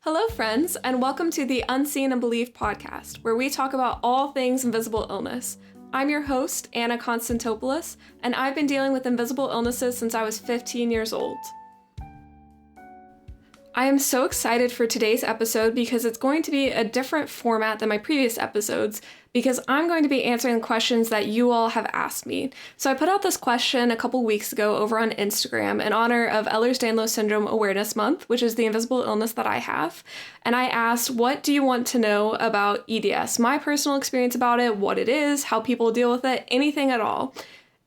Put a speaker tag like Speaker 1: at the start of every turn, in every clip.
Speaker 1: Hello, friends, and welcome to the Unseen and Believed podcast, where we talk about all things invisible illness. I'm your host, Anna Constantopoulos, and I've been dealing with invisible illnesses since I was 15 years old. I am so excited for today's episode because it's going to be a different format than my previous episodes because I'm going to be answering questions that you all have asked me. So I put out this question a couple weeks ago over on Instagram in honor of Ehlers-Danlos Syndrome Awareness Month, which is the invisible illness that I have. And I asked, what do you want to know about EDS? My personal experience about it, what it is, how people deal with it, anything at all.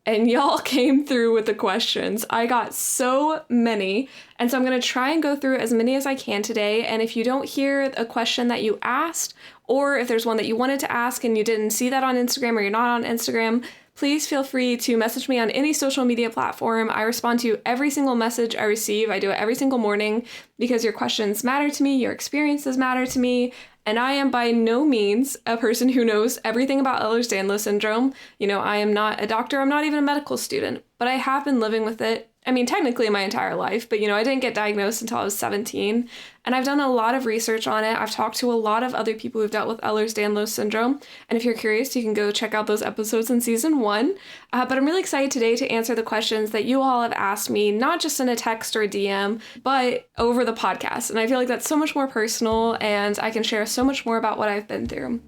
Speaker 1: And y'all came through with the questions. I got so many, and so I'm going to try and go through as many as I can today. And if you don't hear a question that you asked, or if there's one that you wanted to ask and you didn't see that on Instagram or you're not on Instagram, please feel free to message me on any social media platform. I respond to every single message I receive. I do it every single morning because your questions matter to me, your experiences matter to me, and I am by no means a person who knows everything about Ehlers-Danlos Syndrome. You know, I am not a doctor, I'm not even a medical student, but I have been living with it. I mean, technically my entire life, but I didn't get diagnosed until I was 17, and I've done a lot of research on it. I've talked to a lot of other people who've dealt with Ehlers-Danlos Syndrome, and if you're curious, you can go check out those episodes in season 1. But I'm really excited today to answer the questions that you all have asked me, not just in a text or a DM, but over the podcast. And I feel like that's so much more personal, and I can share so much more about what I've been through.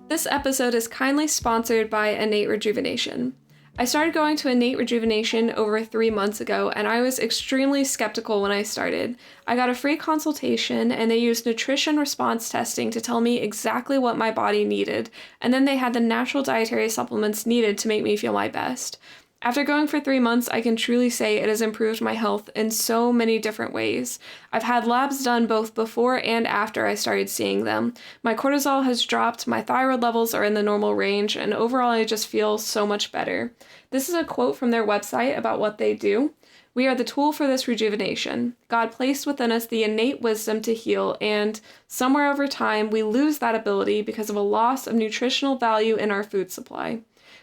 Speaker 1: This episode is kindly sponsored by Innate Rejuvenation. I started going to Innate Rejuvenation over 3 months ago, and I was extremely skeptical when I started. I got a free consultation, and they used nutrition response testing to tell me exactly what my body needed, and then they had the natural dietary supplements needed to make me feel my best. After going for 3 months, I can truly say it has improved my health in so many different ways. I've had labs done both before and after I started seeing them. My cortisol has dropped, my thyroid levels are in the normal range, and overall I just feel so much better. This is a quote from their website about what they do. "We are the tool for this rejuvenation. God placed within us the innate wisdom to heal, and somewhere over time we lose that ability because of a loss of nutritional value in our food supply.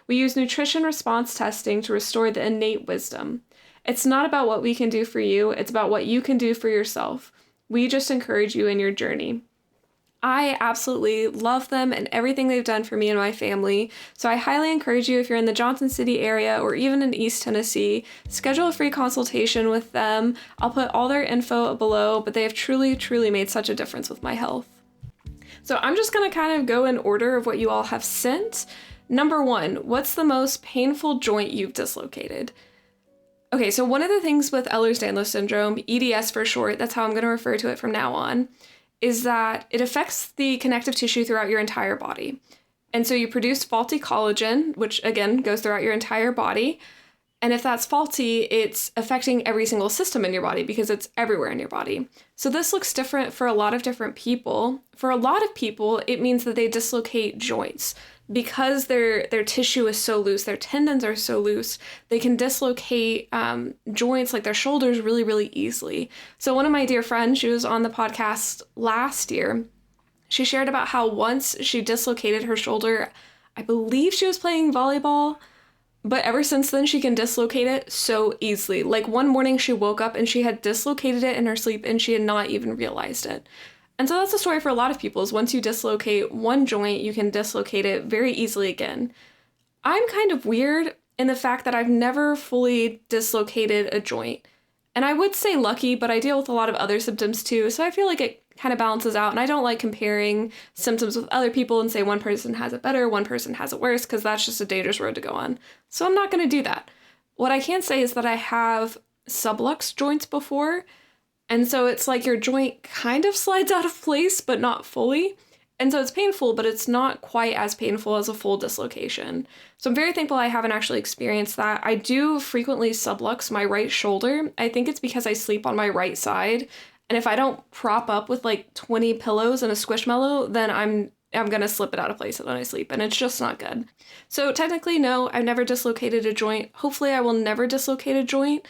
Speaker 1: We use nutrition response testing to restore the innate wisdom. It's not about what we can do for you, it's about what you can do for yourself. We just encourage you in your journey." I absolutely love them and everything they've done for me and my family, so I highly encourage you, if you're in the Johnson City area or even in East Tennessee, schedule a free consultation with them. I'll put all their info below, but they have truly, truly made such a difference with my health. So I'm just going to kind of go in order of what you all have sent. Number 1, what's the most painful joint you've dislocated? Okay, so one of the things with Ehlers-Danlos Syndrome, EDS for short, that's how I'm going to refer to it from now on, is that it affects the connective tissue throughout your entire body. And so you produce faulty collagen, which again goes throughout your entire body. And if that's faulty, it's affecting every single system in your body because it's everywhere in your body. So this looks different for a lot of different people. For a lot of people, it means that they dislocate joints. Because their tissue is so loose, their tendons are so loose, they can dislocate joints like their shoulders really, really easily. So one of my dear friends, she was on the podcast last year, she shared about how once she dislocated her shoulder, I believe she was playing volleyball, but ever since then she can dislocate it so easily. Like one morning she woke up and she had dislocated it in her sleep and she had not even realized it. And so that's the story for a lot of people, is once you dislocate one joint, you can dislocate it very easily again. I'm kind of weird in the fact that I've never fully dislocated a joint. And I would say lucky, but I deal with a lot of other symptoms too, so I feel like it kind of balances out. And I don't like comparing symptoms with other people and say one person has it better, one person has it worse, because that's just a dangerous road to go on. So I'm not going to do that. What I can say is that I have sublux joints before. And so it's like your joint kind of slides out of place, but not fully. And so it's painful, but it's not quite as painful as a full dislocation. So I'm very thankful I haven't actually experienced that. I do frequently sublux my right shoulder. I think it's because I sleep on my right side. And if I don't prop up with like 20 pillows and a squishmallow, then I'm going to slip it out of place when I sleep. And it's just not good. So technically, no, I've never dislocated a joint. Hopefully I will never dislocate a joint.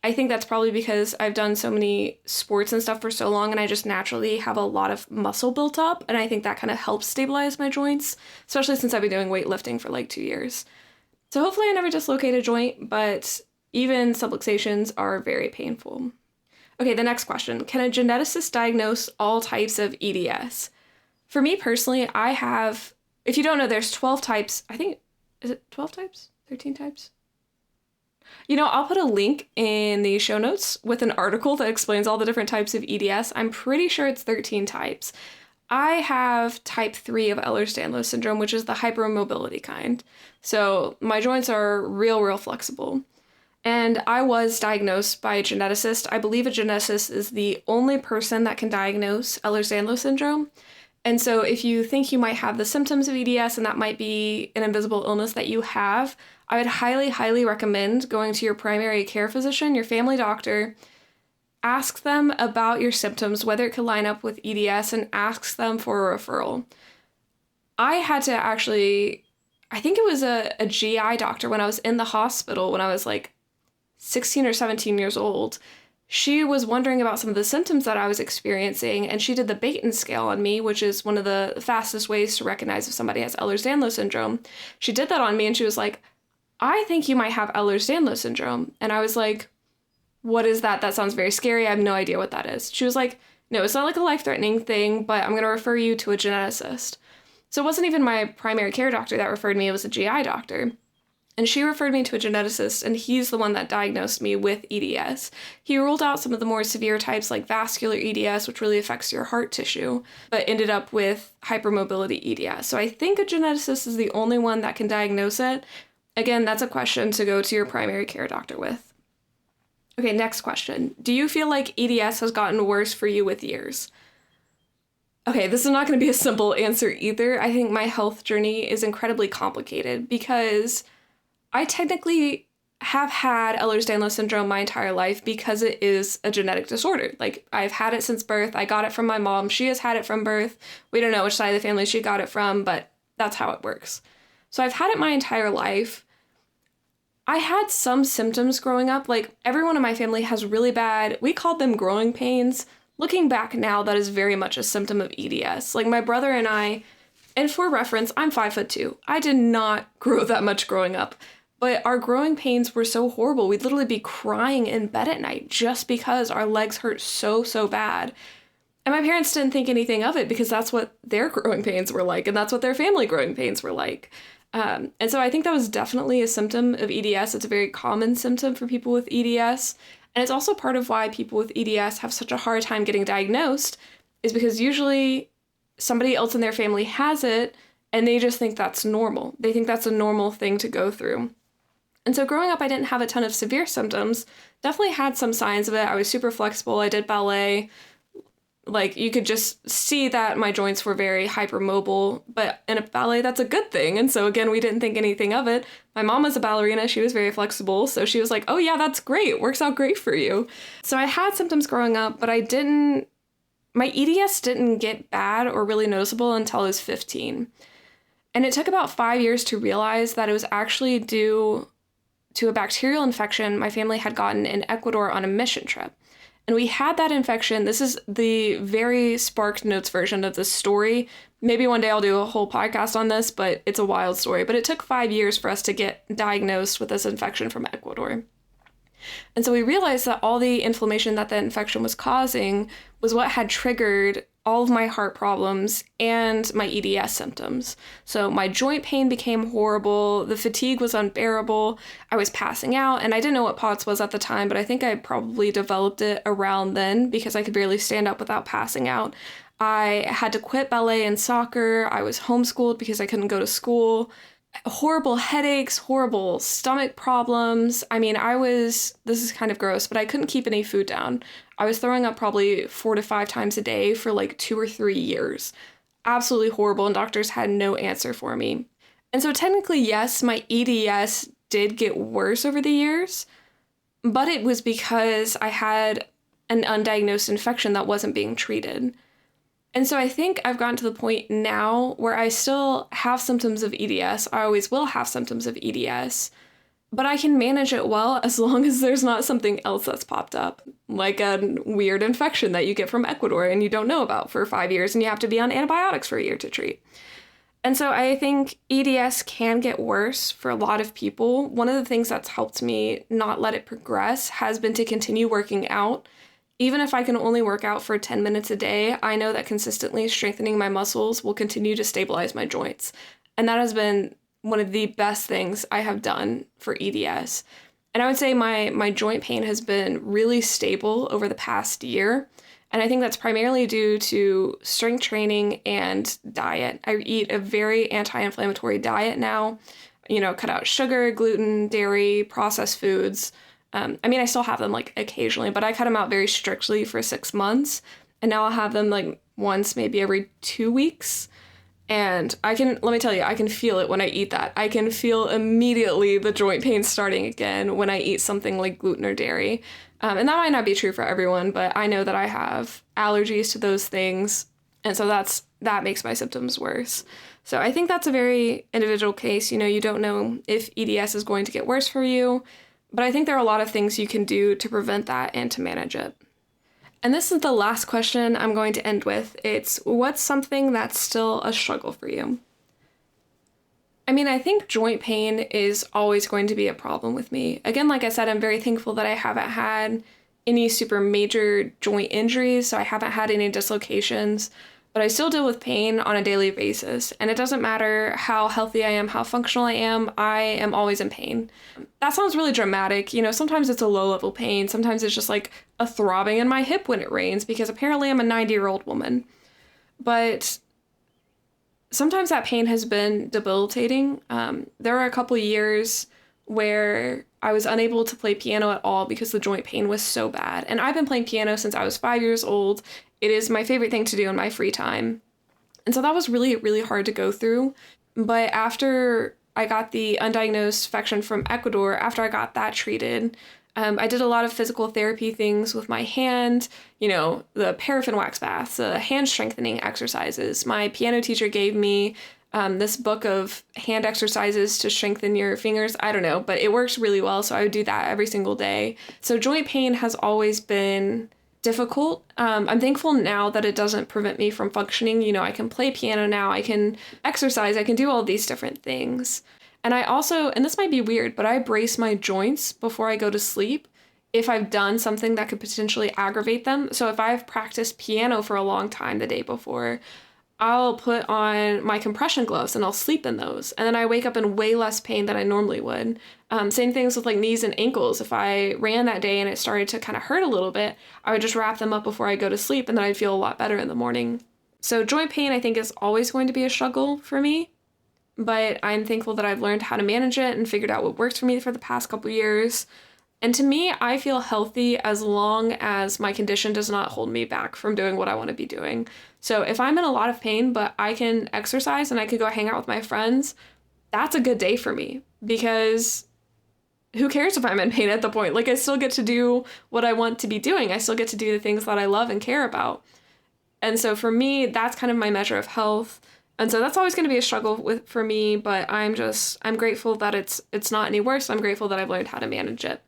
Speaker 1: I think that's probably because I've done so many sports and stuff for so long, and I just naturally have a lot of muscle built up, and I think that kind of helps stabilize my joints, especially since I've been doing weightlifting for like 2 years. So hopefully I never dislocate a joint, but even subluxations are very painful. Okay, the next question. Can a geneticist diagnose all types of EDS? For me personally, I have, if you don't know, there's 12 types. I think, is it 12 types? 13 types? I'll put a link in the show notes with an article that explains all the different types of EDS. I'm pretty sure it's 13 types. I have type 3 of Ehlers-Danlos syndrome, which is the hypermobility kind. So my joints are real flexible. And I was diagnosed by a geneticist. I believe a geneticist is the only person that can diagnose Ehlers-Danlos syndrome. And so if you think you might have the symptoms of EDS and that might be an invisible illness that you have, I would highly recommend going to your primary care physician, your family doctor, ask them about your symptoms, whether it could line up with EDS, and ask them for a referral. I had to actually, I think it was a GI doctor when I was in the hospital when I was like 16 or 17 years old. She was wondering about some of the symptoms that I was experiencing, and she did the Baton scale on me, which is one of the fastest ways to recognize if somebody has Ehlers-Danlos syndrome. She did that on me, and she was like, I think you might have Ehlers-Danlos syndrome. And I was like, what is that? That sounds very scary. I have no idea what that is. She was like, no, it's not like a life-threatening thing, but I'm going to refer you to a geneticist. So it wasn't even my primary care doctor that referred me. It was a GI doctor. And she referred me to a geneticist, and he's the one that diagnosed me with EDS. He ruled out some of the more severe types like vascular EDS, which really affects your heart tissue, but ended up with hypermobility EDS. So I think a geneticist is the only one that can diagnose it. Again, that's a question to go to your primary care doctor with. Okay, next question. Do you feel like EDS has gotten worse for you with years? Okay, this is not going to be a simple answer either. I think my health journey is incredibly complicated because I technically have had Ehlers-Danlos syndrome my entire life because it is a genetic disorder. Like, I've had it since birth. I got it from my mom. She has had it from birth. We don't know which side of the family she got it from, but that's how it works. So I've had it my entire life. I had some symptoms growing up. Like, everyone in my family has really bad, we called them growing pains. Looking back now, that is very much a symptom of EDS. Like, my brother and I, and for reference, I'm 5'2". I did not grow that much growing up. But our growing pains were so horrible. We'd literally be crying in bed at night just because our legs hurt so bad. And my parents didn't think anything of it because that's what their growing pains were like, and that's what their family growing pains were like. And so I think that was definitely a symptom of EDS. It's a very common symptom for people with EDS. And it's also part of why people with EDS have such a hard time getting diagnosed, is because usually somebody else in their family has it, and they just think that's normal. They think that's a normal thing to go through. And so growing up, I didn't have a ton of severe symptoms. Definitely had some signs of it. I was super flexible. I did ballet. Like, you could just see that my joints were very hypermobile, but in a ballet, that's a good thing. And so again, we didn't think anything of it. My mom was a ballerina. She was very flexible. So she was like, oh yeah, that's great. Works out great for you. So I had symptoms growing up, but my EDS didn't get bad or really noticeable until I was 15. And it took about 5 years to realize that it was actually due to a bacterial infection my family had gotten in Ecuador on a mission trip. And we had that infection. This is the very Spark Notes version of this story. Maybe one day I'll do a whole podcast on this, but it's a wild story. But it took 5 years for us to get diagnosed with this infection from Ecuador. And so we realized that all the inflammation that the infection was causing was what had triggered all of my heart problems and my EDS symptoms. So my joint pain became horrible. The fatigue was unbearable. I was passing out, and I didn't know what POTS was at the time, but I think I probably developed it around then because I could barely stand up without passing out. I had to quit ballet and soccer. I was homeschooled because I couldn't go to school. Horrible headaches, horrible stomach problems. I mean, this is kind of gross, but I couldn't keep any food down. I was throwing up probably 4 to 5 times a day for like 2 or 3 years. Absolutely horrible, and doctors had no answer for me. And so technically, yes, my EDS did get worse over the years, but it was because I had an undiagnosed infection that wasn't being treated. And so I think I've gotten to the point now where I still have symptoms of EDS. I always will have symptoms of EDS, but I can manage it well as long as there's not something else that's popped up, like a weird infection that you get from Ecuador and you don't know about for 5 years and you have to be on antibiotics for a year to treat. And so I think EDS can get worse for a lot of people. One of the things that's helped me not let it progress has been to continue working out Even if I can only work out for 10 minutes a day, I know that consistently strengthening my muscles will continue to stabilize my joints. And that has been one of the best things I have done for EDS. And I would say my joint pain has been really stable over the past year. And I think that's primarily due to strength training and diet. I eat a very anti-inflammatory diet now, cut out sugar, gluten, dairy, processed foods. I still have them like occasionally, but I cut them out very strictly for 6 months. And now I'll have them like once, maybe every 2 weeks. And let me tell you, I can feel it when I eat that. I can feel immediately the joint pain starting again when I eat something like gluten or dairy. And that might not be true for everyone, but I know that I have allergies to those things. And so that makes my symptoms worse. So I think that's a very individual case. You don't know if EDS is going to get worse for you, but I think there are a lot of things you can do to prevent that and to manage it. And this is the last question I'm going to end with. It's, what's something that's still a struggle for you? I think joint pain is always going to be a problem with me. Again, like I said, I'm very thankful that I haven't had any super major joint injuries, so I haven't had any dislocations, but I still deal with pain on a daily basis. And it doesn't matter how healthy I am, how functional I am always in pain. That sounds really dramatic. Sometimes it's a low-level pain. Sometimes it's just like a throbbing in my hip when it rains, because apparently I'm a 90-year-old woman. But sometimes that pain has been debilitating. There were a couple years where I was unable to play piano at all because the joint pain was so bad. And I've been playing piano since I was 5 years old. It is my favorite thing to do in my free time. And so that was really, really hard to go through. But after I got the undiagnosed infection from Ecuador, after I got that treated, I did a lot of physical therapy things with my hand, the paraffin wax baths, hand strengthening exercises. My piano teacher gave me this book of hand exercises to strengthen your fingers. I don't know, but it works really well. So I would do that every single day. So joint pain has always been difficult. I'm thankful now that it doesn't prevent me from functioning. I can play piano now, I can exercise, I can do all these different things. And I also, and this might be weird, but I brace my joints before I go to sleep if I've done something that could potentially aggravate them. So if I've practiced piano for a long time the day before, I'll put on my compression gloves and I'll sleep in those. And then I wake up in way less pain than I normally would. Same things with like knees and ankles. If I ran that day and it started to kind of hurt a little bit, I would just wrap them up before I go to sleep, and then I'd feel a lot better in the morning. So joint pain, I think, is always going to be a struggle for me, but I'm thankful that I've learned how to manage it and figured out what works for me for the past couple years. And to me, I feel healthy as long as my condition does not hold me back from doing what I want to be doing. So if I'm in a lot of pain, but I can exercise and I could go hang out with my friends, that's a good day for me, because who cares if I'm in pain at the point? Like, I still get to do what I want to be doing. I still get to do the things that I love and care about. And so for me, that's kind of my measure of health. And so that's always going to be a struggle for me, but I'm grateful that it's not any worse. I'm grateful that I've learned how to manage it.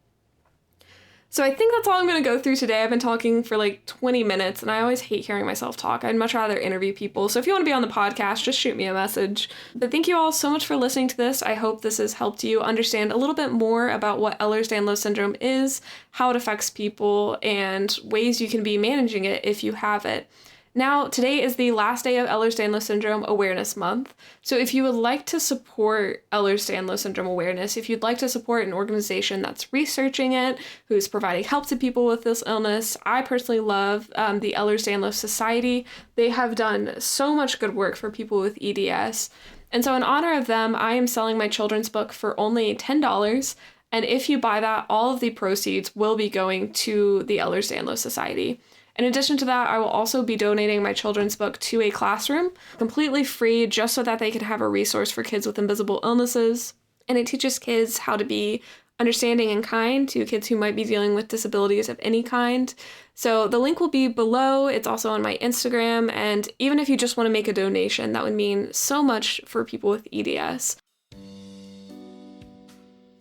Speaker 1: So I think that's all I'm going to go through today. I've been talking for like 20 minutes, and I always hate hearing myself talk. I'd much rather interview people. So if you want to be on the podcast, just shoot me a message. But thank you all so much for listening to this. I hope this has helped you understand a little bit more about what Ehlers-Danlos Syndrome is, how it affects people, and ways you can be managing it if you have it. Now, today is the last day of Ehlers-Danlos Syndrome Awareness Month. So if you would like to support Ehlers-Danlos Syndrome awareness, if you'd like to support an organization that's researching it, who's providing help to people with this illness, I personally love the Ehlers-Danlos Society. They have done so much good work for people with EDS. And so in honor of them, I am selling my children's book for only $10. And if you buy that, all of the proceeds will be going to the Ehlers-Danlos Society. In addition to that, I will also be donating my children's book to a classroom, completely free, just so that they can have a resource for kids with invisible illnesses. And it teaches kids how to be understanding and kind to kids who might be dealing with disabilities of any kind. So the link will be below. It's also on my Instagram. And even if you just want to make a donation, that would mean so much for people with EDS.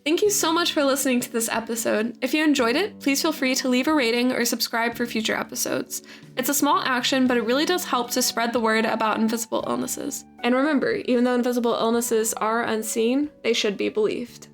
Speaker 1: Thank you so much for listening to this episode. If you enjoyed it, please feel free to leave a rating or subscribe for future episodes. It's a small action, but it really does help to spread the word about invisible illnesses. And remember, even though invisible illnesses are unseen, they should be believed.